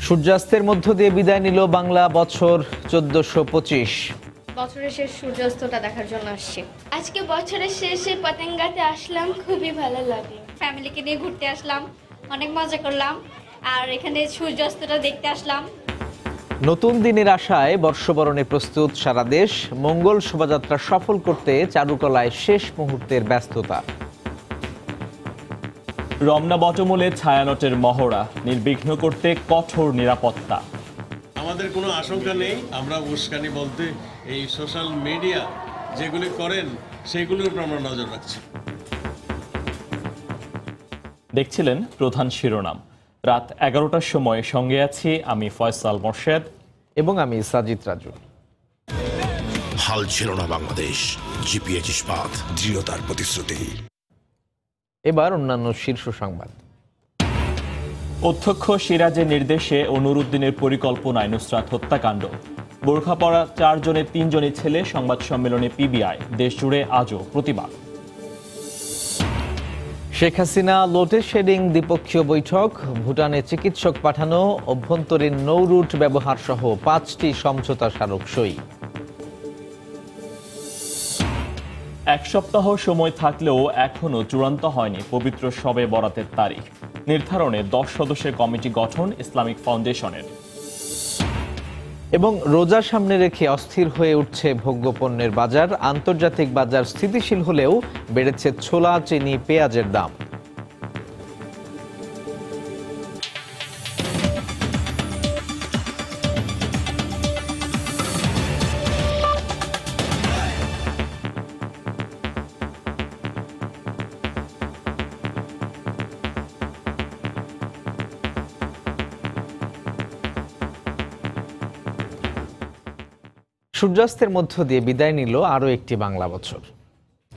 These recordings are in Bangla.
সূর্যাস্তের মধ্য দিয়ে বিদায় নিল বাংলা বছর 1425। বছরের শেষ সূর্যাস্তটা দেখার জন্য আসছি। আজকে বছরের শেষে পতেঙ্গাতে আসলাম, খুবই ভালো লাগলো। ফ্যামিলিকে নিয়ে ঘুরতে আসলাম, অনেক মজা করলাম, আর এখানে সূর্যাস্তটা দেখতে আসলাম। নতুন দিনের আশায় বর্ষবরণে প্রস্তুত সারা দেশ। মঙ্গল শোভাযাত্রা সফল করতে চারুকলায় শেষ মুহূর্তের ব্যস্ততা। রমনা বটমূলে ছায়ানটের মহড়া নির্বিঘ্ন করতে কঠোর নিরাপত্তা। আমাদের কোনো আশঙ্কা নেই। আমরা উস্কানি বলতে এই সোশ্যাল মিডিয়া যেগুলি করেন সেগুলির উপর আমরা নজর রাখছি। দেখছিলেন প্রধান শিরোনাম। রাত 11টার সময় সঙ্গে আছি আমি ফয়সাল মোর্শেদ এবং আমি সাজিদ রাজু। হাল ছিল না বাংলাদেশ, জিপিএইচ ইস্পাত দৃঢ়তার প্রতিশ্রুতি। এবার অন্যান্য শীর্ষ সংবাদ। অধ্যক্ষ সিরাজের নির্দেশে অনুরুদ্দিনের পরিকল্পনায় নুসরাত হত্যাকাণ্ড। বোরখা পরা 4 জনের 3 জনই ছেলে। সংবাদ সম্মেলনে পিবিআই। দেশজুড়ে আজও প্রতিবাদ। শেখ হাসিনা লোডেড শেডিং দ্বিপক্ষীয় বৈঠক। ভুটানে চিকিৎসক পাঠানো, অভ্যন্তরীণ নৌরুট ব্যবহার সহ 5টি সমঝোতা স্মারক সই। 1 সপ্তাহ সময় থাকলেও এখনও চূড়ান্ত হয়নি পবিত্র শবে বরাতের তারিখ। নির্ধারণে 10 সদস্যের কমিটি গঠন ইসলামিক ফাউন্ডেশনের। এবং রোজা সামনে রেখে অস্থির হয়ে উঠছে ভোগ্যপণ্যের বাজার। আন্তর্জাতিক বাজার স্থিতিশীল হলেও বেড়েছে ছোলা, চিনি, পেঁয়াজের দাম। সূর্যাস্তের মধ্য দিয়ে বিদায় নিল আরও একটি বাংলা বছর।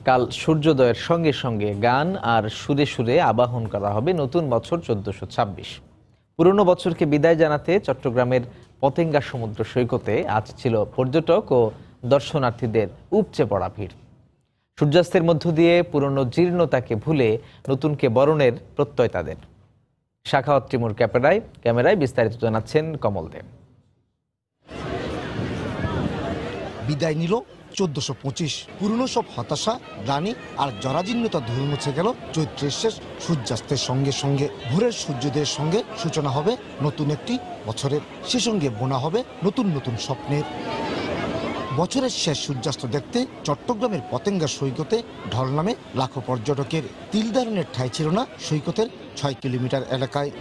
কাল সূর্যোদয়ের সঙ্গে সঙ্গে গান আর সুরে সুরে আবাহন করা হবে নতুন বছর 1426। পুরনো বছরকে বিদায় জানাতে চট্টগ্রামের পতেঙ্গা সমুদ্র সৈকতে আজ ছিল পর্যটক ও দর্শনার্থীদের উপচে পড়া ভিড়। সূর্যাস্তের মধ্য দিয়ে পুরনো জীর্ণতাকে ভুলে নতুনকে বরণের প্রত্যয় তাদের। শাখাওয়াত টিমুর ক্যামেরায় বিস্তারিত জানাচ্ছেন কমল দেব। বিদায় নিল 1425। পুরনো সব হতাশা, গ্লানি আর জরাজীর্ণতা ধুয়ে মুছে গেল চৈত্রের শেষ সূর্যাস্তের সঙ্গে সঙ্গে। ভোরের সূর্যোদয়ের সঙ্গে সূচনা হবে নতুন একটি বছরের, সে সঙ্গে বোনা হবে নতুন নতুন স্বপ্নের। বছরের শেষ সূর্যাস্ত দেখতে চট্টগ্রামের পতেঙ্গা সৈকতে ঢল নামে লাখো পর্যটকের। তিলদারণের ঠাঁই ছিল না সৈকতের 6 কিলোমিটার এলাকায়।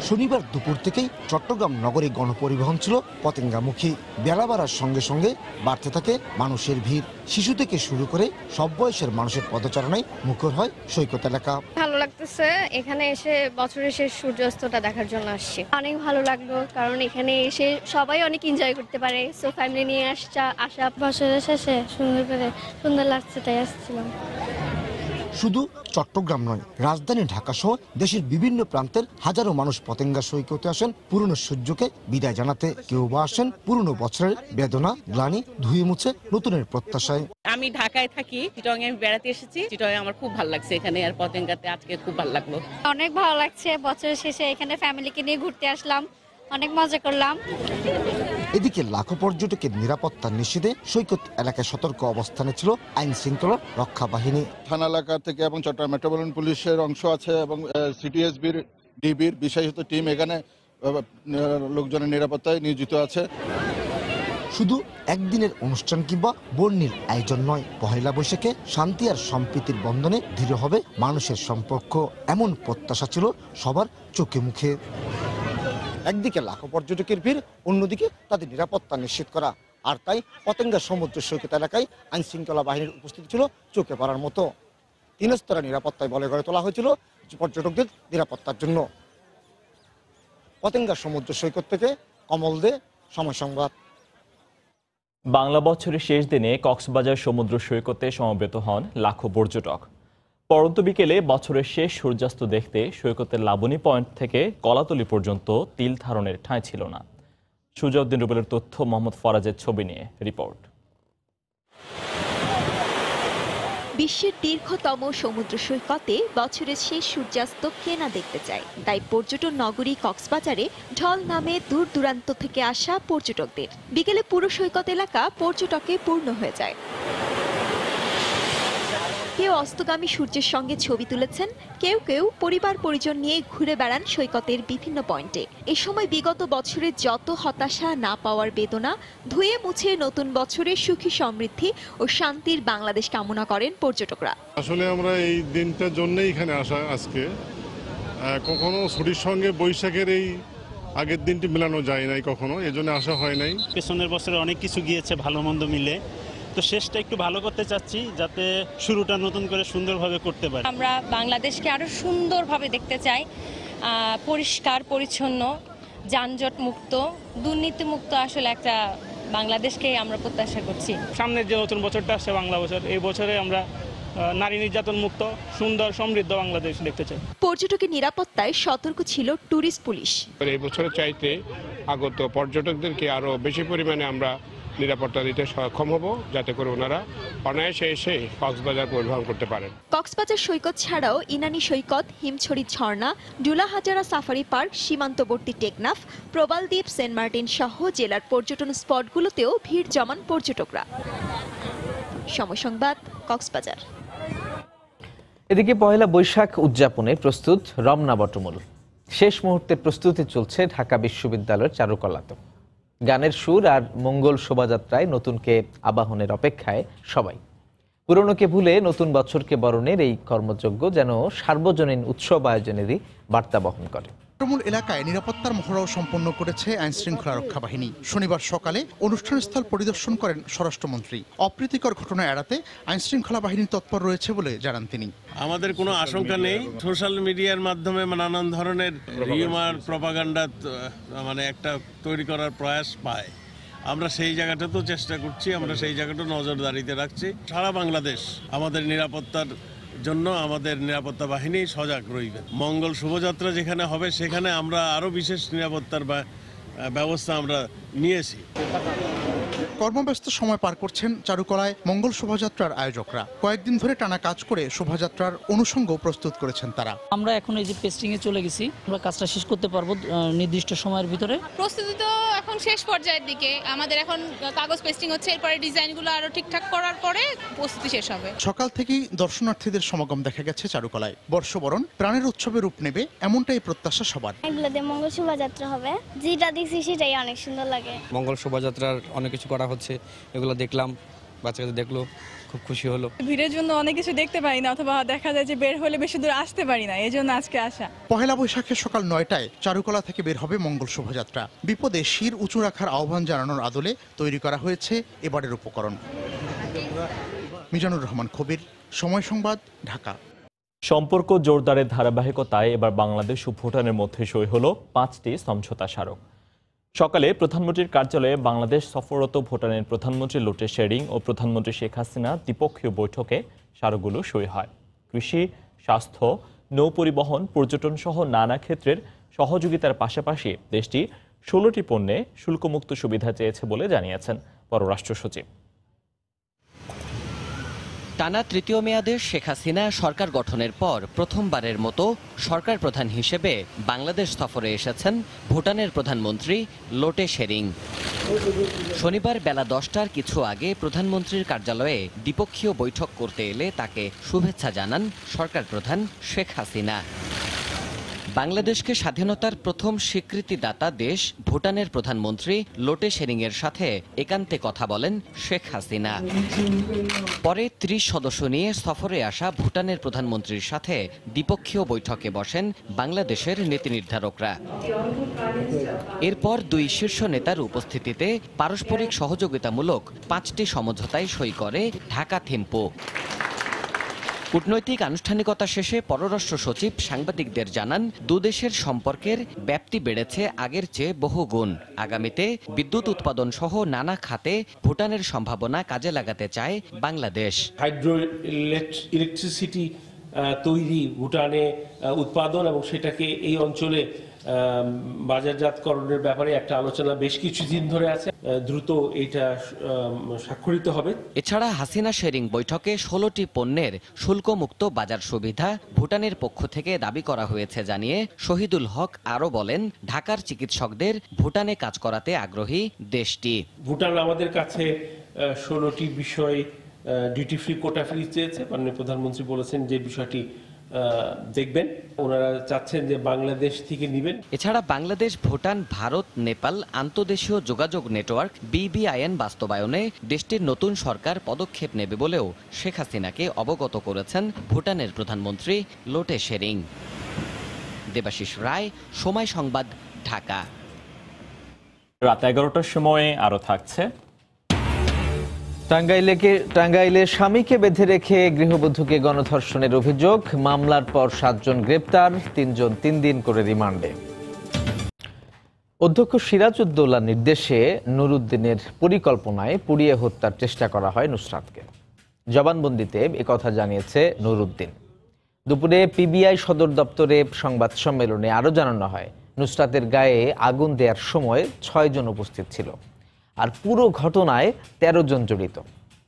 শনিবার দুপুর থেকেই চট্টগ্রাম নগরী গণপরিবহন ছিল পতেঙ্গামুখী। বেলা বাড়ার সঙ্গে সঙ্গে বাড়তে থাকে মানুষের ভিড়। শিশু থেকে শুরু করে সব বয়সের মানুষের পদচারণায় মুখর হয় সৈকত এলাকা। ভালো লাগতেছে এখানে এসে বছরের শেষ সূর্যাস্তটা দেখার জন্য আসছি। অনেক ভালো লাগলো, কারণ এখানে এসে সবাই অনেক এনজয় করতে পারে। সো ফ্যামিলি নিয়ে আসা বছরের শেষে সুন্দর লাগছে, তাই আসছিলাম। শুধু চট্টগ্রাম নয়, রাজধানী ঢাকা সহ দেশের বিভিন্ন প্রান্তের হাজারো মানুষ পতেঙ্গা সৈকতে আসেন পুরনো সূর্যকে বিদায় জানাতে। কেউ বা আসেন পুরনো বছরের বেদনা, গ্লানি ধুয়ে মুছে নতুনের প্রত্যাশায়। আমি ঢাকায় থাকি, চিটংয়ে আমি বেড়াতে এসেছি। চিটংয়ে আমার খুব ভালো লাগছে এখানে, আর পতেঙ্গাতে আজকে খুব ভালো লাগলো। অনেক ভালো লাগছে, বছরের শেষে এখানে ফ্যামিলিকে নিয়ে ঘুরতে আসলাম, অনেক মজা করলাম। এদিকে লাখো পর্যটকের নিরাপত্তা নিশ্চিতে সৈকত এলাকায় সতর্ক অবস্থানে ছিল আইন শৃঙ্খলা রক্ষা বাহিনী। থানা এলাকা থেকে এবং চট্টগ্রাম মেট্রোপলিটন পুলিশের অংশ আছে এবং সিটিএসবির, ডিবির বিশেষায়িত টিম এখানে লোকজনের নিরাপত্তায় নিয়োজিত আছে। শুধু একদিনের অনুষ্ঠান কিংবা বর্ণিল আয়োজন নয়, পহেলা বৈশাখে শান্তি আর সম্প্রীতির বন্ধনে দৃঢ় হবে মানুষের সম্পর্ক, এমন প্রত্যাশা ছিল সবার চোখে মুখে। একদিকে লাখো পর্যটকের ভিড়, অন্যদিকে তাদের নিরাপত্তা নিশ্চিত করা। আর তাই পতেঙ্গা সমুদ্র সৈকত এলাকায় আইন শৃঙ্খলা বাহিনীর উপস্থিতি ছিল চোখে পড়ার মতো। 3 স্তরের নিরাপত্তায় বলে গড়ে তোলা হয়েছিল পর্যটকদের নিরাপত্তার জন্য। পতেঙ্গা সমুদ্র সৈকত থেকে কমল দে, সময় সংবাদ। বাংলা বছরের শেষ দিনে কক্সবাজার সমুদ্র সৈকতে সমবেত হন লাখো পর্যটক। পরন্ত বিকেলে বছরের শেষ সূর্যাস্ত দেখতে সৈকতের লাবণী পয়েন্ট থেকে কলাতলি পর্যন্ত তিল ধারণের ঠাঁই ছিল না। সুজাউদ্দিন রুবেলের তথ্য, মোহাম্মদ ফরাজের ছবি নিয়ে রিপোর্ট। বিশ্বের দীর্ঘতম সমুদ্র সৈকতে বছরের শেষ সূর্যাস্ত কে না দেখতে চায়। তাই পর্যটন নগরী কক্সবাজারে ঢল নামে দূর দূরান্ত থেকে আসা পর্যটকদের। বিকেলে পুরো সৈকত এলাকা পর্যটকে পূর্ণ হয়ে যায়। কেউ অস্তগামী সূর্যের সঙ্গে ছবি তুলেছেন, কেউ কেউ পরিবার পরিজন নিয়ে ঘুরে বেড়ান সৈকতের বিভিন্ন পয়েন্টে। এ সময় বিগত বছরে যত হতাশা, না পাওয়ার বেদনা ধুয়ে মুছে নতুন বছরে সুখী সমৃদ্ধি ও শান্তির বাংলাদেশ কামনা করেন পর্যটকরা। আসলে আমরা এই দিনটার জন্যই এখানে আসা আজকে। কখনো ছুটির সঙ্গে বৈশাখের এই আগের দিনটি মেলানো যায় নাই, কখনো এজন্য আসা হয় নাই। পেছনের বছরে অনেক কিছু গিয়েছে ভালো মন্দ মিলে, তো শেষটা একটু ভালো করতে চাচ্ছি যাতে শুরুটা নতুন করে সুন্দরভাবে করতে পারি। আমরা বাংলাদেশকে আরো সুন্দরভাবে দেখতে চাই, পরিষ্কার পরিচ্ছন্ন, যানজট মুক্ত, দুর্নীতি মুক্ত আসলে একটা বাংলাদেশকে আমরা প্রত্যাশা করছি। সামনের যে নতুন বছরটা আসছে বাংলা বছর, এই বছরে আমরা নারী নির্যাতন মুক্ত, সুন্দর সমৃদ্ধ বাংলাদেশ দেখতে চাই। পর্যটকের নিরাপত্তায় সতর্ক ছিল ট্যুরিস্ট পুলিশ। এই বছরের চাইতে আগত পর্যটকদেরকে আরো বেশি পরিমাণে আমরা নিরাপত্তা দিতে সক্ষম হব, যাতে করে ওনারা অনায়াসে এসে কক্সবাজার পরিভ্রমণ করতে পারেন। কক্সবাজার সৈকত ছাড়াও ইনানি সৈকত, হিমছড়ি ঝর্ণা, ডুলাহাজারা সাফারি পার্ক, সীমান্তবর্তী টেকনাফ, প্রবালদ্বীপ, সেন্ট মার্টিন সহ জেলার পর্যটন স্পটগুলোতেও ভিড় জমান পর্যটকরা। সময় সংবাদ, কক্সবাজার। এদিকে পহেলা বৈশাখ উদযাপনে প্রস্তুত রমনা বটমূল। শেষ মুহূর্তের প্রস্তুতি চলছে ঢাকা বিশ্ববিদ্যালয়ের চারুকলাতে। গানের সুর আর মঙ্গল শোভাযাত্রায় নতুনকে আবাহনের অপেক্ষায় সবাই। পুরনোকে ভুলে নতুন বছরকে বরণের এই কর্মযজ্ঞ যেন সার্বজনীন উৎসব আয়োজনেরই বার্তা বহন করে। বটমূল এলাকায় নিরাপত্তার মহড়াও সম্পন্ন করেছে আইনশৃঙ্খলা রক্ষা বাহিনী। শনিবার সকালে অনুষ্ঠানস্থল পরিদর্শন করেন স্বরাষ্ট্রমন্ত্রী। অপ্রীতিকর ঘটনা এড়াতে আইনশৃঙ্খলা বাহিনী তৎপর রয়েছে বলে জানান তিনি। আমাদের কোনো আশঙ্কা নেই। সোশ্যাল মিডিয়ার মাধ্যমে নানান ধরনের রিউমার, প্রপাগান্ডা একটা তৈরি করার প্রয়াস পায়। আমরা সেই জায়গাটা তো চেষ্টা করছি, আমরা সেই জায়গাটা নজরদারিতে রাখছি। সারা বাংলাদেশ আমাদের নিরাপত্তার জন্য আমাদের নিরাপত্তা বাহিনী সজাগ রইবে। মঙ্গল শোভাযাত্রা যেখানে হবে সেখানে আমরা আরো বিশেষ নিরাপত্তার ব্যবস্থা আমরা নিয়েছি। কর্মব্যস্ত সময় পার করছেন চারুকলায় মঙ্গল শোভাযাত্রার আয়োজকরা। কয়েকদিন ধরে টানা কাজ করে শোভাযাত্রার অনুষঙ্গ প্রস্তুত করেছেন তারা। আমরা এখন এই যে পেস্টিং এ চলে গেছি, আমরা কাজটা শেষ করতে পারবো নির্দিষ্ট সময়ের ভিতরে। প্রস্তুতি তো এখন শেষ পর্যায়ের দিকে, আমাদের এখন কাগজ পেস্টিং হচ্ছে, এরপরে ডিজাইনগুলো আরো ঠিকঠাক করার পরে প্রস্তুতি শেষ হবে। সকাল থেকেই দর্শনার্থীদের সমাগম দেখা গেছে চারুকলায়। বর্ষবরণ প্রাণের উৎসবে রূপ নেবে এমনটাই প্রত্যাশা সবার। এগুলোতে মঙ্গল শোভাযাত্রা হবে, যেটা দেখছি সেটাই অনেক সুন্দর লাগে। মঙ্গল শোভাযাত্রার অনেক কিছু করা হচ্ছে, এগুলো দেখলাম, বাচ্চাদের দেখলো, খুব খুশি হলো। ভিড়ের জন্য অনেক কিছু দেখতে পারি না, অথবা দেখা যায় যে বের হলে বেশি দূর আসতে পারি না, এই জন্য আজকে আসা। পহেলা বৈশাখের সকাল 9টায় চারুকলা থেকে বের হবে মঙ্গল শোভাযাত্রা। বিপদে শির উঁচু রাখার আহ্বান জানানোর আদলে তৈরি করা হয়েছে এবারের উপকরণ। মিজানুর রহমান খবির, সময় সংবাদ, ঢাকা। সম্পর্ক জোরদারের ধারাবাহিকতায় এবার বাংলাদেশ ও ভুটানের মধ্যে সই হলো 5টি সমঝোতা স্মারক। সকালে প্রধানমন্ত্রীর কার্যালয়ে বাংলাদেশ সফররত ভুটানের প্রধানমন্ত্রী লোটে শেরিং ও প্রধানমন্ত্রী শেখ হাসিনা দ্বিপক্ষীয় বৈঠকে স্মারকগুলো সই হয়। কৃষি, স্বাস্থ্য, নৌ পরিবহন, পর্যটন সহ নানা ক্ষেত্রের সহযোগিতার পাশাপাশি দেশটি 16টি পণ্যে শুল্কমুক্ত সুবিধা চেয়েছে বলে জানিয়েছেন পররাষ্ট্র সচিব। টানা তৃতীয় মেয়াদে শেখ হাসিনা সরকার গঠনের পর প্রথমবারের মতো সরকার প্রধান হিসেবে বাংলাদেশ সফরে এসেছেন ভুটানের প্রধানমন্ত্রী লোটে শেরিং। শনিবার বেলা 10টার কিছু আগে প্রধানমন্ত্রীর কার্যালয়ে দ্বিপক্ষীয় বৈঠক করতে এলে তাকে শুভেচ্ছা জানান সরকার প্রধান শেখ হাসিনা। বাংলাদেশকে স্বাধীনতার প্রথম স্বীকৃতিদাতা দেশ ভুটানের প্রধানমন্ত্রী লোটে শেরিংয়ের সাথে একান্তে কথা বলেন শেখ হাসিনা। পরে 30 সদস্য নিয়ে সফরে আসা ভুটানের প্রধানমন্ত্রীর সাথে দ্বিপক্ষীয় বৈঠকে বসেন বাংলাদেশের নীতি নির্ধারকরা। এরপর দুই শীর্ষ নেতার উপস্থিতিতে পারস্পরিক সহযোগিতামূলক 5টি সমঝোতায় সই করে ঢাকা থিম্পু। কূটনৈতিক আনুষ্ঠানিকতা শেষে পররাষ্ট্র সচিব সাংবাদিকদের জানান, দুদেশের সম্পর্কের ব্যাপ্তি বেড়েছে আগের চেয়ে বহুগুণ। আগামীতে বিদ্যুৎ উৎপাদন সহ নানা খাতে ভুটানের সম্ভাবনা কাজে লাগাতে চায় বাংলাদেশ। হাইড্রো ইলেকট্রিসিটি তৈরি, ভুটানে উৎপাদন এবং সেটাকে এই অঞ্চলে বাজারজাতকরণের ব্যাপারে একটা আলোচনা বেশ কিছুদিন ধরে আছে, দ্রুত এটা স্বাক্ষরিত হবে। এছাড়া হাসিনা শেরিং বৈঠকে 16টি পণ্যের শুল্কমুক্ত বাজার সুবিধা ভুটানের পক্ষ থেকে দাবি করা হয়েছে জানিয়ে শহীদুল হক আরও বলেন, ঢাকার চিকিৎসকদের ভুটানে কাজ করাতে আগ্রহী দেশটি। ভুটান আমাদের কাছে 16টি বিষয় ডিউটি ফ্রি, কোটা ফ্রি চেয়েছে। মাননীয় প্রধানমন্ত্রী বলেছেন যে বিষয়টি দেখবেন, ওনারা চাচ্ছেন যে বাংলাদেশ থেকে নেবেন। এছাড়া বাংলাদেশ, ভুটান, ভারত, নেপাল আন্তঃদেশীয় যোগাযোগ নেটওয়ার্ক BBIN বাস্তবায়নে দেশটির নতুন সরকার পদক্ষেপ নেবে বলেও শেখ হাসিনাকে অবগত করেছেন ভুটানের প্রধানমন্ত্রী লোটে শেরিং। দেবাশিস রায়, সময় সংবাদ, ঢাকা। রাত 11টার সময়ে আরও থাকছে। টাঙ্গাইলে স্বামীকে বেঁধে রেখে গৃহবধূকে গণধর্ষণের অভিযোগ, মামলার পর 7 জন গ্রেপ্তার, 3 জন 3 দিন করে রিমান্ডে। অধ্যক্ষ সিরাজউদ্দৌলার নির্দেশে নুরুদ্দিনের পরিকল্পনায় পুড়িয়ে হত্যার চেষ্টা করা হয় নুসরাতকে। জবানবন্দিতে একথা জানিয়েছে নুরুদ্দিন। দুপুরে PBI সদর দপ্তরে সংবাদ সম্মেলনে আরও জানানো হয়, নুসরাতের গায়ে আগুন দেওয়ার সময় 6 জন উপস্থিত ছিল, আর পুরো ঘটনায় 13 জন জড়িত।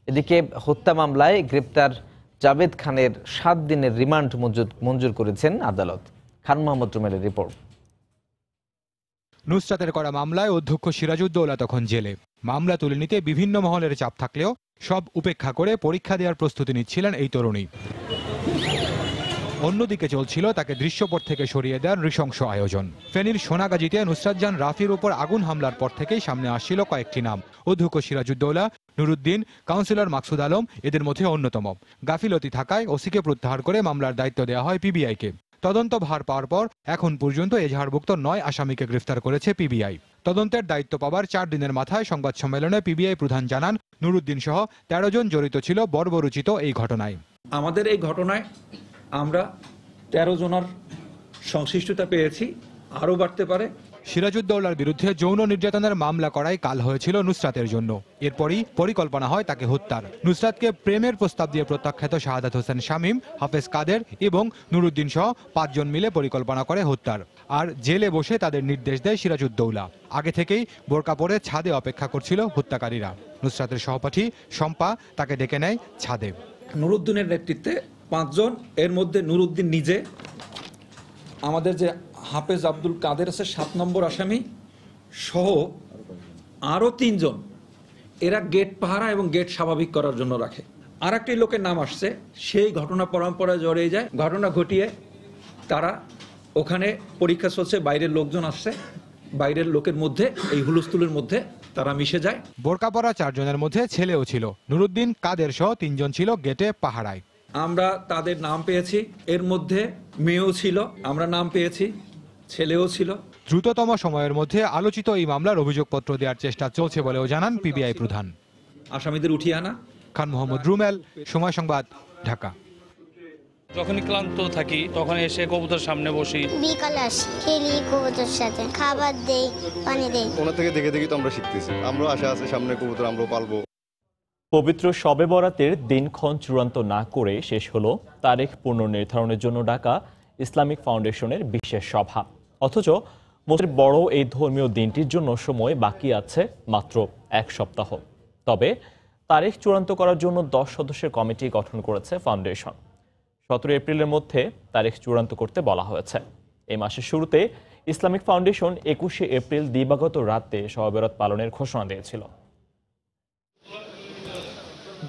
এদিকে হত্যা মামলায় গ্রেপ্তার জাভেদ খানের 7 দিনের রিমান্ড মঞ্জুর করেছেন আদালত। খান মোহাম্মদ রুমেলের রিপোর্ট। নুসরাতের করা মামলায় অধ্যক্ষ সিরাজউদ্দৌলা তখন জেলে। মামলা তুলে নিতে বিভিন্ন মহলের চাপ থাকলেও সব উপেক্ষা করে পরীক্ষা দেওয়ার প্রস্তুতি নিচ্ছিলেন এই তরুণী। অন্যদিকে চলছিল তাকে দৃশ্যপট থেকে সরিয়ে দেওয়ার নৃশংস আয়োজন। ফেনীর সোনাগাজীতে নুসরাত জান রাফির উপর আগুন হামলার পর থেকেই সামনে আসছিল কয়েকটি নাম। অধ্যক্ষ সিরাজউদ্দৌলা, নুরুদ্দিন, কাউন্সিলর মাকসুদ আলম এদের মধ্যে অন্যতম। গাফিলতি থাকায় ওসিকে প্রত্যাহার করে মামলার দায়িত্ব দেওয়া হয় PBIকে। তদন্ত ভার পাওয়ার পর এখন পর্যন্ত এজাহারভুক্ত 9 আসামিকে গ্রেফতার করেছে PBI। তদন্তের দায়িত্ব পাওয়ার 4 দিনের মাথায় সংবাদ সম্মেলনে PBI প্রধান জানান, নুরুদ্দিন সহ 13 জন জড়িত ছিল বর্বরোচিত এই ঘটনায়। আমাদের এই ঘটনায় আমরা 13 জনের সংশ্লিষ্টতা পেয়েছি, আরও বাড়তে পারে। সিরাজউদ্দৌলার বিরুদ্ধে যৌন নির্যাতনের মামলা করাই কাল হয়েছিল নুসরাতের জন্য। এরপরই পরিকল্পনা হয় তাকে হত্যার। নুসরাতকে প্রেমের প্রস্তাব দিয়ে প্রত্যাখ্যাত শাহাদাত হোসেন শামীম, হাফেজ কাদের এবং নুরুদ্দিন সহ 5 জন মিলে পরিকল্পনা করে হত্যার। আর জেলে বসে তাদের নির্দেশ দেয় সিরাজউদ্দৌলা। আগে থেকেই বোরকা পরে ছাদে অপেক্ষা করছিল হত্যাকারীরা। নুসরাতের সহপাঠী শম্পা তাকে ডেকে নেয় ছাদে। নুরুদ্দিনের নেতৃত্বে 5 জন, এর মধ্যে নুরুদ্দিন নিজে, আমাদের যে হাফেজ আব্দুল কাদের আছে 7 নম্বর আসামি সহ আরও 3 জন, এরা গেট পাহারা এবং গেট স্বাভাবিক করার জন্য রাখে। আর একটি লোকের নাম আসছে, সেই ঘটনা পরম্পরায় জড়িয়ে যায়। ঘটনা ঘটিয়ে তারা ওখানে পরীক্ষা চলছে, বাইরের লোকজন আসছে, বাইরের লোকের মধ্যে এই হুলস্থুলের মধ্যে তারা মিশে যায়। বোরকা পরা 4 জনের মধ্যে ছেলেও ছিল। নুরুদ্দিন, কাদের সহ 3 জন ছিল গেটে পাহারায়। আমরা তাদের নাম পেয়েছি, এর মধ্যে মেয়েও ছিল, আমরা নাম পেয়েছি, ছেলেও ছিল। দ্রুততম সময়ের মধ্যে আলোচিত এই মামলার অভিযোগপত্র দেওয়ার চেষ্টা চলছে বলেও জানান PBI প্রধান। আসামিদের উঠিয়ে আনা। খান মোহাম্মদ রুমেল, সময় সংবাদ, ঢাকা। যখনই ক্লান্ত থাকি তখন এসে কবুতর সামনে বসি, বিকালে আসি, খেলি কবুতর সাথে, খাবার দেই, পানি দেই। ওনার থেকে দেখে দেখে তো আমরা শিখতেছি, আমরাও আশা আছে সামনে কবুতর আমরাও পালবো। পবিত্র শবে বরাতের দিনক্ষণ চূড়ান্ত না করে শেষ হলো তারিখ পুনর্নির্ধারণের জন্য ডাকা ইসলামিক ফাউন্ডেশনের বিশেষ সভা। অথচ মোটের বড় এই ধর্মীয় দিনটির জন্য সময় বাকি আছে মাত্র 1 সপ্তাহ। তবে তারিখ চূড়ান্ত করার জন্য 10 সদস্যের কমিটি গঠন করেছে ফাউন্ডেশন। 17 এপ্রিলের মধ্যে তারিখ চূড়ান্ত করতে বলা হয়েছে। এই মাসের শুরুতে ইসলামিক ফাউন্ডেশন 21শে এপ্রিল দিবাগত রাতে শবে বরাত পালনের ঘোষণা দিয়েছিল।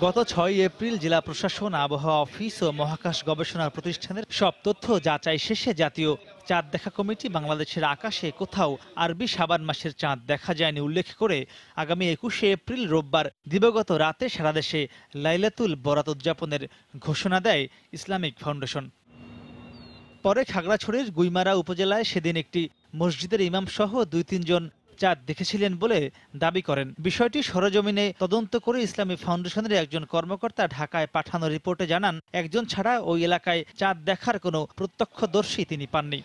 গত 6 এপ্রিল জেলা প্রশাসন, আবহাওয়া অফিস ও মহাকাশ গবেষণা প্রতিষ্ঠানের সব তথ্য যাচাই শেষে জাতীয় চাঁদ দেখা কমিটি বাংলাদেশের আকাশে কোথাও আরবি শাবান মাসের চাঁদ দেখা যায়নি উল্লেখ করে আগামী 21শে এপ্রিল রোববার দিবাগত রাতে সারা দেশে লাইলাতুল বরাত উদযাপনের ঘোষণা দেয় ইসলামিক ফাউন্ডেশন। পরে খাগড়াছড়ির গুইমারা উপজেলায় সেদিন একটি মসজিদের ইমাম সহ 2-3 জন চাঁদ দেখেছিলেন বলে দাবি করেন। বিষয়টি সরেজমিনে তদন্ত করে ইসলামী ফাউন্ডেশনের একজন কর্মকর্তা ঢাকায় পাঠানো রিপোর্টে জানান, একজন ছাড়া ওই এলাকায় চাঁদ দেখার কোনো প্রত্যক্ষদর্শী তিনি পাননি।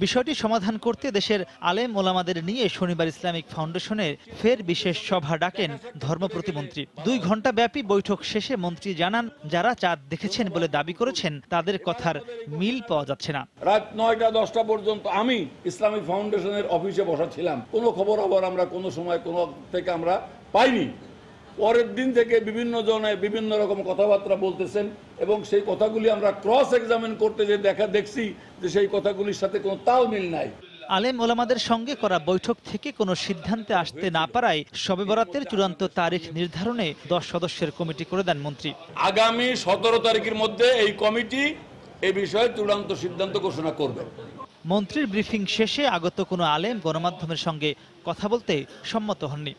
বিষয়টি সমাধান করতে দেশের আলেম ওলামাদের নিয়ে শনিবার ইসলামিক ফাউন্ডেশনের ফের বিশেষ সভা ডাকেন ধর্ম প্রতিমন্ত্রী। 2 ঘণ্টা ব্যাপী বৈঠক শেষে মন্ত্রী জানান, যারা চাঁদ দেখেছেন বলে দাবি করেছেন তাদের কথার মিল পাওয়া যাচ্ছে না। রাত 9টা-10টা পর্যন্ত আমি ইসলামিক ফাউন্ডেশনের অফিসে বসা ছিলাম, কোনো খবর আবার আমরা কোনো সময় কোনো থেকে আমরা পাইনি। পরের দিন থেকে বিভিন্ন জনে বিভিন্ন রকম কথাবার্তা বলতেছেন এবং সেই কথাগুলি আমরা ক্রস এক্সামিন করতে যে দেখছি যে সেই কথাগুলির সাথে কোনো তাল মিল নাই। আলেম ওলামাদের সঙ্গে করা বৈঠক থেকে কোনো সিদ্ধান্তে আসতে না পারায় শবে বরাতের চূড়ান্ত তারিখ নির্ধারণে 10 সদস্যের কমিটি করে দেন মন্ত্রী। আগামী 17 তারিখের মধ্যে এই কমিটি এই বিষয়ে চূড়ান্ত সিদ্ধান্ত ঘোষণা করবে। মন্ত্রীর ব্রিফিং শেষে আগত কোনো আলেম গণমাধ্যমের সঙ্গে কথা বলতে সম্মত হননি।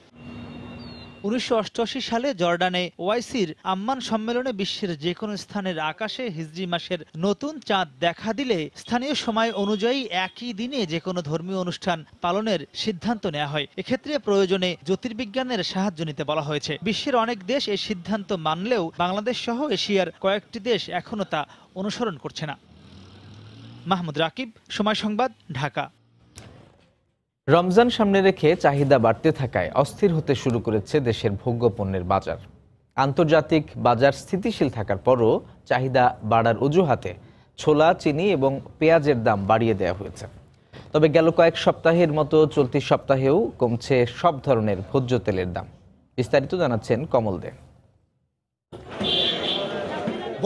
1988 সালে জর্ডানে ওআইসির আম্মান সম্মেলনে বিশ্বের যে কোনো স্থানের আকাশে হিজরি মাসের নতুন চাঁদ দেখা দিলে স্থানীয় সময় অনুযায়ী একই দিনে যে কোনো ধর্মীয় অনুষ্ঠান পালনের সিদ্ধান্ত নেওয়া হয়। এক্ষেত্রে প্রয়োজনে জ্যোতির্বিজ্ঞানের সাহায্য নিতে বলা হয়েছে। বিশ্বের অনেক দেশ এই সিদ্ধান্ত মানলেও বাংলাদেশ সহ এশিয়ার কয়েকটি দেশ এখনও তা অনুসরণ করছে না। মাহমুদ রাকিব, সময় সংবাদ, ঢাকা। রমজান সামনে রেখে চাহিদা বাড়তে থাকায় অস্থির হতে শুরু করেছে দেশের ভোগ্যপণ্যের বাজার। আন্তর্জাতিক বাজার স্থিতিশীল থাকার পরও চাহিদা বাড়ার অজুহাতে ছোলা, চিনি এবং পেঁয়াজের দাম বাড়িয়ে দেওয়া হয়েছে। তবে গেল কয়েক সপ্তাহের মতো চলতি সপ্তাহেও কমছে সব ধরনের ভোজ্য তেলের দাম। বিস্তারিত জানাচ্ছেন কমল দে।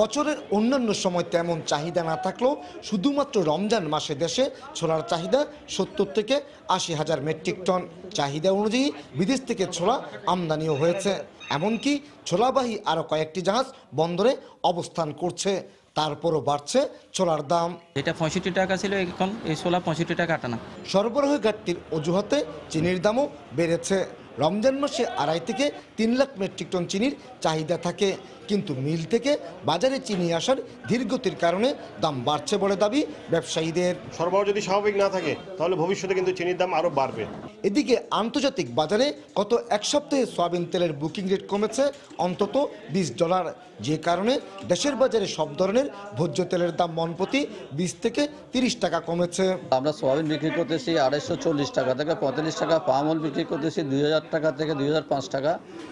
বছরের অন্যান্য সময় তেমন চাহিদা না থাকলেও শুধুমাত্র রমজান মাসে দেশে ছোলার চাহিদা 70 থেকে 80 হাজার মেট্রিক টন। চাহিদা অনুযায়ী বিদেশ থেকে ছোলা আমদানিও হয়েছে। এমনকি ছোলাবাহী আরও কয়েকটি জাহাজ বন্দরে অবস্থান করছে। তারপরও বাড়ছে ছোলার দাম। এটা 65 টাকা ছিল, এখন এই ছোলা 65 টাকা আটা না। সরবরাহ ঘাটতির অজুহাতে চিনির দামও বেড়েছে। রমজান মাসে 2.5 থেকে 3 লাখ মেট্রিক টন চিনির চাহিদা থাকে, কিন্তু মিল থেকে বাজারে চিনি আসার ধীরগতির কারণে দাম বাড়ছে বলে দাবি ব্যবসায়ীদের। সরবরাহ যদি স্বাভাবিক না থাকে তাহলে ভবিষ্যতে কিন্তু চিনির দাম আরও বাড়বে। এদিকে আন্তর্জাতিক বাজারে গত এক সপ্তাহে সয়াবিন তেলের বুকিং রেট কমেছে অন্তত $20, যে কারণে দেশের বাজারে সব ধরনের ভোজ্য তেলের দাম মণপ্রতি 20 থেকে 30 টাকা কমেছে। আমরা সয়াবিন বিক্রি করতেছি 240 টাকা থেকে 45 টাকা, পাম অয়েল বিক্রি করতেছি 2000 টাকা থেকে 2005 টাকা,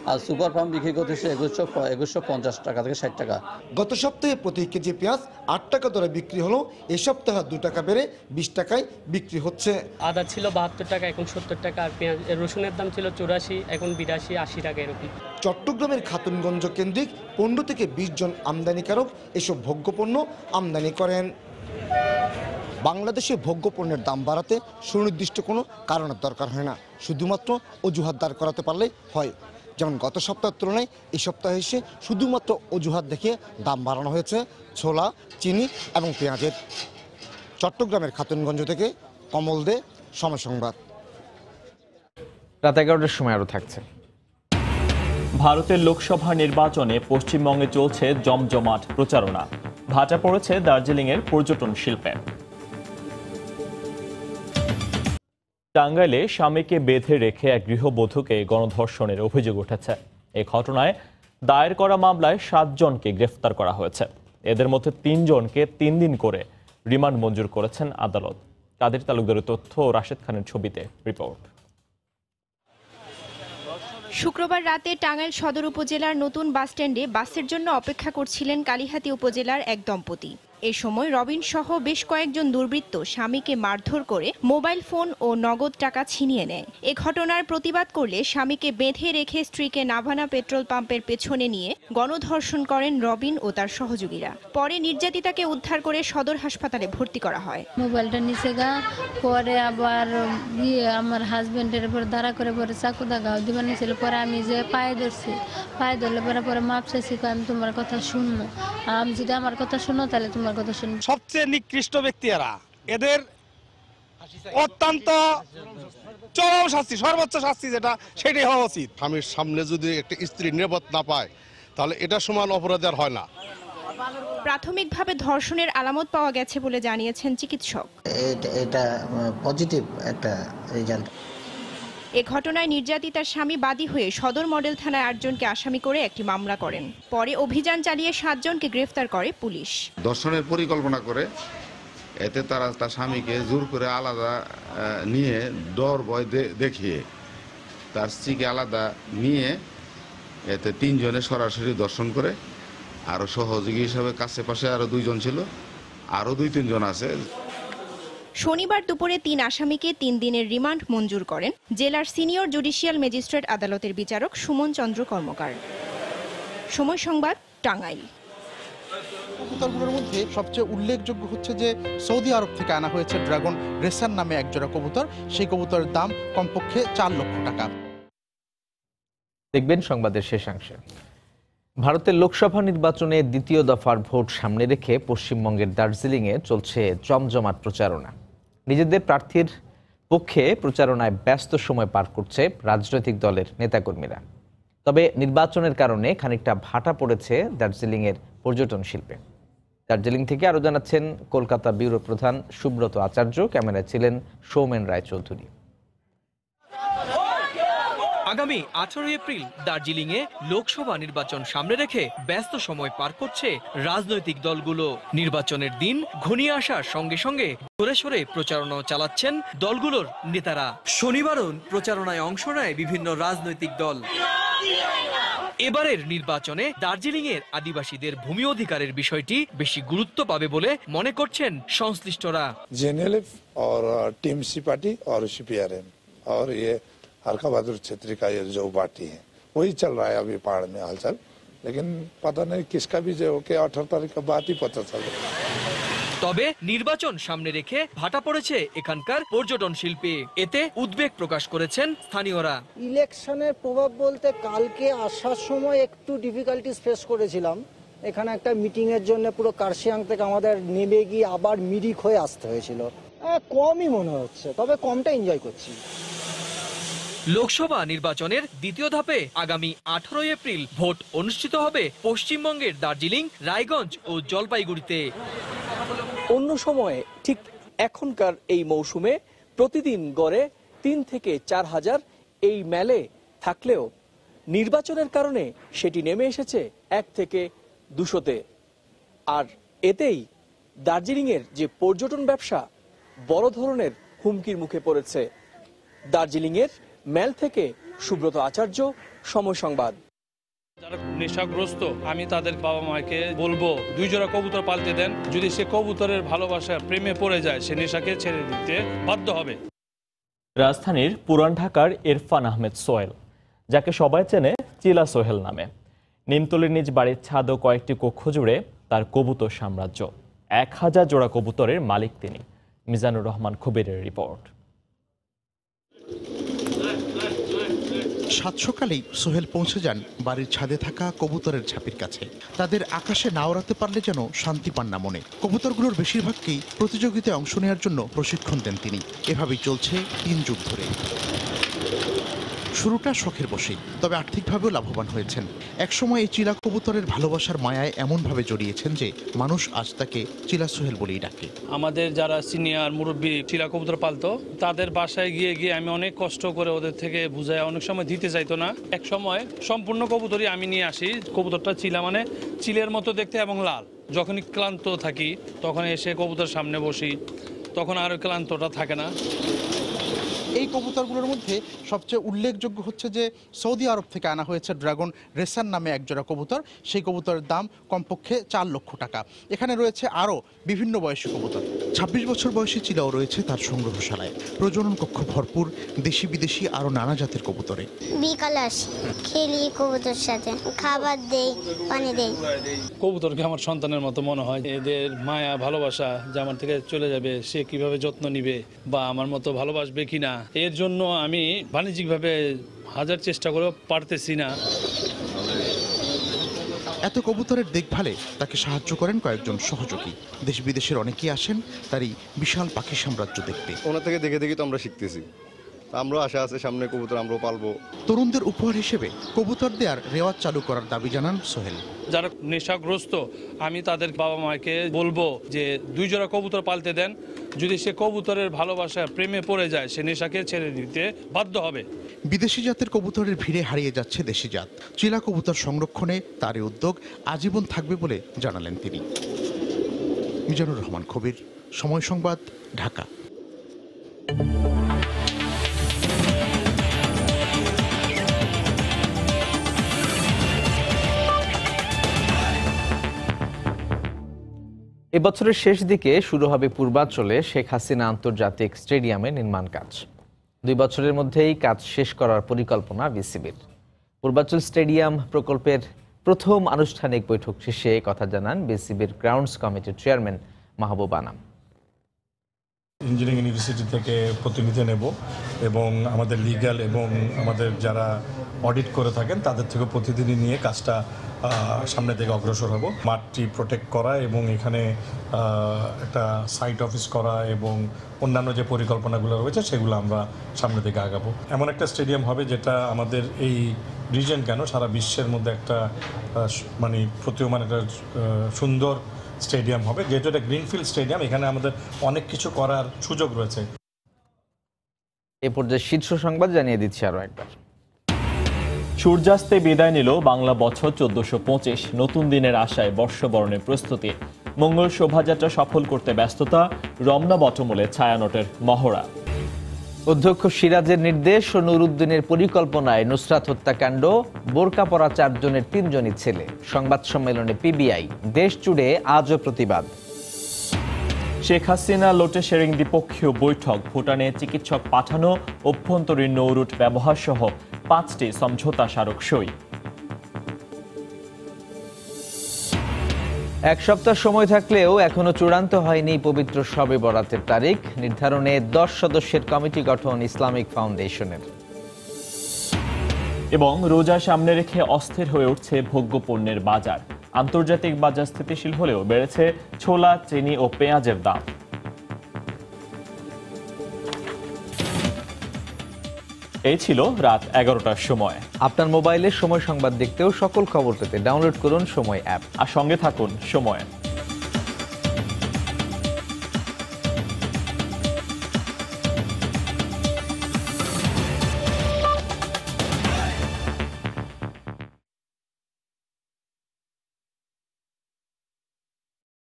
আর সুপার ফার্ম বিক্রি করতেছি 2150 টাকা থেকে 60 টাকা। গত সপ্তাহে প্রতি কেজি পেঁয়াজ 8 টাকা দরে বিক্রি হলো, এ সপ্তাহে 2 টাকা বেড়ে 20 টাকায় বিক্রি হচ্ছে। আদা ছিল 72 টাকা, এখন 70 টাকা, আর পেঁয়াজ রসুনের দাম ছিল 84, এখন 82, 80 টাকা এরকম। চট্টগ্রামের খাতুনগঞ্জ কেন্দ্রিক 15 থেকে 20 জন আমদানিকারক এসব ভোগ্যপণ্য আমদানি করেন। বাংলাদেশে ভোগ্যপণ্যের দাম বাড়াতে সুনির্দিষ্ট কোনো কারণের দরকার হয় না, শুধুমাত্র অজুহাত দাঁড় করাতে পারলে হয়। যেমন গত সপ্তাহের তুলনায় এই সপ্তাহে এসে শুধুমাত্র অজুহাত দেখিয়ে দাম বাড়ানো হয়েছে ছোলা, চিনি এবং পেঁয়াজের। চট্টগ্রামের খাতুনগঞ্জ থেকে কমল দে, সময় সংবাদ। রাত 11টার সময় আরও থাকছে। ভারতের লোকসভা নির্বাচনে পশ্চিমবঙ্গে চলছে জমজমাট প্রচারণা। ভাটা পড়েছে দার্জিলিংয়ের পর্যটন শিল্পে। টাঙ্গাইলে স্বামীকে বেঁধে রেখে এক গৃহবধূকে গণধর্ষণের অভিযোগ উঠেছে। এই ঘটনায় দায়ের করা মামলায় 7 জনকে গ্রেফতার করা হয়েছে। এদের মধ্যে 3 জনকে 3 দিন করে রিমান্ড মঞ্জুর করেছেন আদালত। কাদের তালুকদারের তথ্য ও রাশেদ খানের ছবিতে রিপোর্ট। শুক্রবার রাতে টাঙ্গাইল সদর উপজেলার নতুন বাসস্ট্যান্ডে বাসের জন্য অপেক্ষা করছিলেন কালিহাতী উপজেলার এক দম্পতি। এ সময় রবিন সহ বেশ কয়েকজন দুর্বৃত্ত স্বামীকে মারধর করে মোবাইল ফোন ও নগদ টাকা ছিনিয়ে নেয়। এ ঘটনার প্রতিবাদ করলে স্বামীকে বেঁধে রেখে স্ত্রীকে নাভানা পেট্রোল পাম্পের পেছনে নিয়ে গণধর্ষণ করেন রবিন ও তার সহযোগীরা। পরে নির্যাতিতাকে উদ্ধার করে সদর হাসপাতালে ভর্তি করা হয়। মোবাইলটা নিচে গা, পরে আবার আমার হাজবেন্ডের উপর দাঁড়া করে পরে চাকু দাগাও দিবার নিয়েছিল। পরে আমি যে পায়ে ধরছি, পায়ে ধরলে পরে মাপ চাইছি, আমি তোমার কথা শুনবো, আমি যদি আমার কথা শুনো তাহলে তোমার কথা শুনবো। সবচেয়ে নিকৃষ্ট ব্যক্তি এরা, এদের অত্যন্ত চরম শাস্তি, সর্বোচ্চ শাস্তি যেটা সেটাই হওয়া উচিত। স্বামীর সামনে যদি একটা স্ত্রী নিরাপত্তা না পায় তাহলে এটা সমান অপরাধ আর হয় না। প্রাথমিকভাবে ধর্ষণের আলামত পাওয়া গেছে বলে জানিয়েছেন চিকিৎসক। এটা পজিটিভ একটা রেজাল্ট। এ ঘটনায় নির্যাতিতার স্বামী বাদী হয়ে সদর মডেল থানায় 8 জনকে আসামি করে একটি মামলা করেন। পরে অভিযান চালিয়ে 7 জনকে গ্রেফতার করে পুলিশ। ধর্ষণের পরিকল্পনা করে এতে তারা তার স্বামীকে জোর করে আলাদা নিয়ে ডর ভয় দেখিয়ে তার স্ত্রীকে আলাদা নিয়ে এতে 3 জনে সরাসরি দর্শন করে। আরও সহযোগী হিসাবে কাছে পাশে আরও 2 জন ছিল, আরও 2-3 জন আছে। শনিবার দুপুরে 3 আসামিকে 3 দিনের রিমান্ড মঞ্জুর করেন জেলার সিনিয়র জুডিশিয়াল ম্যাজিস্ট্রেট আদালতের বিচারক সুমন চন্দ্র কর্মকার। সময় সংবাদ, টাঙ্গাইল। কবুতরগুলোর মধ্যে সবচেয়ে উল্লেখযোগ্য হচ্ছে যে সৌদি আরব থেকে আনা হয়েছে ড্রাগন রেসার নামে একজোড়া কবুতর। সেই কবুতরের দাম কমপক্ষে 4 লক্ষ টাকা। দেখবেন সংবাদের শেষাংশে। ভারতের লোকসভা নির্বাচনে দ্বিতীয় দফার ভোট সামনে রেখে পশ্চিমবঙ্গের দার্জিলিংয়ে চলছে জমজমাট প্রচারণা। নিজেদের প্রার্থীর পক্ষে প্রচারণায় ব্যস্ত সময় পার করছে রাজনৈতিক দলের নেতাকর্মীরা। তবে নির্বাচনের কারণে খানিকটা ভাটা পড়েছে দার্জিলিংয়ের পর্যটন শিল্পে। দার্জিলিং থেকে আরও জানাচ্ছেন কলকাতা ব্যুরো প্রধান সুব্রত আচার্য। ক্যামেরায় ছিলেন সৌমেন রায়চৌধুরী। আগামী 18 এপ্রিল দার্জিলিংয়ে লোকসভা নির্বাচন সামনে রেখে ব্যস্ত সময় পার করছে রাজনৈতিক দলগুলো। নির্বাচনের দিন ঘনিয়ে আসার সঙ্গে সঙ্গে সরে সরে প্রচারণা চালাচ্ছেন দলগুলোর নেতারা। শনিবারও প্রচারণায় অংশ নেয় বিভিন্ন রাজনৈতিক দল। এবারের নির্বাচনে দার্জিলিংয়ের আদিবাসীদের ভূমি অধিকারের বিষয়টি বেশি গুরুত্ব পাবে বলে মনে করছেন সংশ্লিষ্টরা। जेएनएलएफ और टीएमसी पार्टी और सीपीआरएम और ये हल्का बहादुर छेत्री का ये जो पार्टी है वही चल रहा है अभी पहाड़ में हलचल, लेकिन पता नहीं किसका भी जो के 18 तारीख का बात ही पता चले। তবে নির্বাচন সামনে রেখে ভাটা পড়েছে এখানকার পর্যটন শিল্পে। এতে উদ্বেগ প্রকাশ করেছেন স্থানীয়রা। ইলেকশনের প্রভাব বলতে কালকে আসার সময় একটু ডিফিকাল্টিস ফেস করেছিলাম। এখানে একটা মিটিং এর জন্য পুরো কার্শিয়াং থেকে আমাদের নেমে গিয়ে আবার মিরিক হয়ে আসতে হয়েছিল। কমই মনে হচ্ছে, তবে কমটা এনজয় করছি। লোকসভা নির্বাচনের দ্বিতীয় ধাপে আগামী 18 এপ্রিল ভোট অনুষ্ঠিত হবে পশ্চিমবঙ্গের দার্জিলিং, রায়গঞ্জ ও জলপাইগুড়িতে। অন্য সময়ে ঠিক এখনকার এই মৌসুমে প্রতিদিন গড়ে 3 থেকে 4 হাজার এই মেলে থাকলেও নির্বাচনের কারণে সেটি নেমে এসেছে 1 থেকে 200-তে। আর এতেই দার্জিলিংয়ের যে পর্যটন ব্যবসা বড় ধরনের হুমকির মুখে পড়েছে। দার্জিলিংয়ের মেল থেকে সুব্রত আচার্য, সময় সংবাদ। যারা নেশাগ্রস্ত আমি তাদের বাবা মাকে বলবো 2 জোড়া কবুতর পালতে দেন। যদি সে কবুতরের ভালোবাসা প্রেমে পড়ে যায় সে নেশাকে ছেড়ে দিতে বাধ্য হবে। রাজধানীর পুরান ঢাকার ইরফান আহমেদ সোহেল, যাকে সবাই চেনে চিলা সোহেল নামে, নিমতলির নিজ বাড়ির ছাদ ও কয়েকটি কক্ষ জুড়ে তার কবুতর সাম্রাজ্য। 1000 জোড়া কবুতরের মালিক তিনি। মিজানুর রহমান কবিরের রিপোর্ট। সাত সকালেই সোহেল পৌঁছে যান বাড়ির ছাদে থাকা কবুতরের ঝাঁপির কাছে। তাদের আকাশে না ওড়াতে পারলে যেন শান্তি পান না মনে। কবুতরগুলোর বেশিরভাগকেই প্রতিযোগিতায় অংশ নেওয়ার জন্য প্রশিক্ষণ দেন তিনি। এভাবেই চলছে 3 যুগ ধরে। শুরুটা শখের বসেই, তবে আর্থিকভাবেও লাভবান হয়েছেন। একসময় এই চিলা কবুতরের ভালোবাসার মায়ায় এমনভাবে জড়িয়েছেন যে মানুষ আজ তাকে চিলা সোহেল বলেই ডাকে। আমাদের যারা সিনিয়র মুরব্বী চিলা কবুতর পালতো তাদের বাসায় গিয়ে গিয়ে আমি অনেক কষ্ট করে ওদের থেকে বুঝাই, অনেক সময় দিতে চাইতো না। এক সময় সম্পূর্ণ কবুতরই আমি নিয়ে আসি। কবুতরটা চিলা মানে চিলের মতো দেখতে এবং লাল। যখনই ক্লান্ত থাকি তখন এসে কবুতর সামনে বসি, তখন আর ক্লান্তটা থাকে না। এই কবুতরগুলোর মধ্যে সবচেয়ে উল্লেখযোগ্য হচ্ছে যে সৌদি আরব থেকে আনা হয়েছে ড্রাগন রেসার নামে একজোড়া কবুতর। সেই কবুতরের দাম কমপক্ষে 4 লক্ষ টাকা। এখানে রয়েছে আরও বিভিন্ন বয়সী কবুতর। 26 বছর বয়সী চিলাও রয়েছে তার সংগ্রহশালায়। প্রজনন কক্ষ ভরপুর দেশি বিদেশি আরও নানা জাতের কবুতরে। বিকালে আসি, খেলি কবুতর সাথে, খাবার দেই, পানি দেই। কবুতরকে আমার সন্তানের মতো মনে হয়। এদের মায়া ভালোবাসা যে আমার থেকে চলে যাবে সে কিভাবে যত্ন নিবে বা আমার মতো ভালোবাসবে কিনা, এর জন্য আমি বাণিজ্যিকভাবে হাজার চেষ্টা করেও পারতেছি না। এত কবুতরের দেখভালে তাকে সাহায্য করেন কয়েকজন সহযোগী। দেশ বিদেশের অনেকেই আসেন তার এই বিশাল পাখি সাম্রাজ্য দেখতে। ওনার থেকে দেখে দেখে তো আমরা শিখতেছি। আমরাও আশা আছে সামনে কবুতর আমরাও পালবো। তরুণদের উপহার হিসেবে কবুতর দেওয়ার রেওয়াজ চালু করার দাবি জানান সোহেল। যারা নেশাগ্রস্ত আমি তাদের বাবা মাকে বলবো যে 2 জোড়া কবুতর পালতে দেন। যদি সে কবুতরের ভালোবাসা প্রেমে পড়ে যায় সে নেশাকে ছেড়ে দিতে বাধ্য হবে। বিদেশি জাতের কবুতরের ভিড়ে হারিয়ে যাচ্ছে দেশি জাত। চিলা কবুতর সংরক্ষণে তার উদ্যোগ আজীবন থাকবে বলে জানালেন তিনি। মিজানুর রহমান কবির, সময় সংবাদ, ঢাকা। এবছরের শেষ দিকে শুরু হবে পূর্বাঞ্চলে শেখ হাসিনা আন্তর্জাতিক স্টেডিয়ামে নির্মাণ কাজ। 2 বছরের মধ্যেই কাজ শেষ করার পরিকল্পনা বিসিবির। পূর্বাঞ্চল স্টেডিয়াম প্রকল্পের প্রথম আনুষ্ঠানিক বৈঠক শেষে কথা জানান বিসিবির গ্রাউন্ডস কমিটির চেয়ারম্যান মাহবুব আনাম। ইঞ্জিনিয়ারিং ইউনিভার্সিটি থেকে প্রতিনিধি নেব এবং আমাদের লিগ্যাল এবং আমাদের যারা অডিট করে থাকেন তাদের থেকে প্রতিনিধি নিয়ে কাজটা সামনের দিকে অগ্রসর হব। মাঠটি প্রোটেক্ট করা এবং এখানে একটা সাইট অফিস করা এবং অন্যান্য যে পরিকল্পনাগুলো রয়েছে সেগুলো আমরা সামনের দিকে আগাবো। এমন একটা স্টেডিয়াম হবে যেটা আমাদের এই রিজন কেন সারা বিশ্বের মধ্যে একটা মানে প্রতীয়মান একটা সুন্দর স্টেডিয়াম হবে, যেহেতু এটা গ্রিনফিল্ড স্টেডিয়াম। এখানে আমাদের অনেক কিছু করার সুযোগ রয়েছে। এ পর্যায়ে শীর্ষ সংবাদ জানিয়ে দিচ্ছি আরো একবার। সূর্যাস্তে বিদায় নিল বাংলা বছর 1425। নতুন দিনের আশায় বর্ষবরণের প্রস্তুতি। মঙ্গল শোভাযাত্রা সফল করতে ব্যস্ততা। রমনা বটমূলে ছায়ানটের মহড়া। অধ্যক্ষ সিরাজের নির্দেশ ও নুরুদ্দিনের পরিকল্পনায় নুসরাত হত্যাকাণ্ড। বোরকা পরা 4 জনের 3 জনই ছেলে। সংবাদ সম্মেলনে পিবিআই। দেশ জুড়ে আজও প্রতিবাদ। শেখ হাসিনা লোটে শেরিং দ্বিপক্ষীয় বৈঠক। ভুটানে চিকিৎসক পাঠানো, অভ্যন্তরীণ নৌরুট ব্যবহার সহ 5টি সমঝোতা স্মারক সই। 1 সপ্তাহ সময় থাকলেও এখনো চূড়ান্ত হয়নি পবিত্র শবে বরাতের তারিখ। নির্ধারণে 10 সদস্যের কমিটি গঠন ইসলামিক ফাউন্ডেশনের। এবং রোজা সামনে রেখে অস্থির হয়ে উঠছে ভোগ্যপণ্যের বাজার। আন্তর্জাতিক বাজার স্থিতিশীল হলেও বেড়েছে ছোলা, চিনি ও পেঁয়াজের দাম। এই ছিল রাত 11টার সময়। আপনার মোবাইলে সময় সংবাদ দেখতেও সকল খবর পেতে ডাউনলোড করুন সময় অ্যাপ। আর সঙ্গে থাকুন সময়।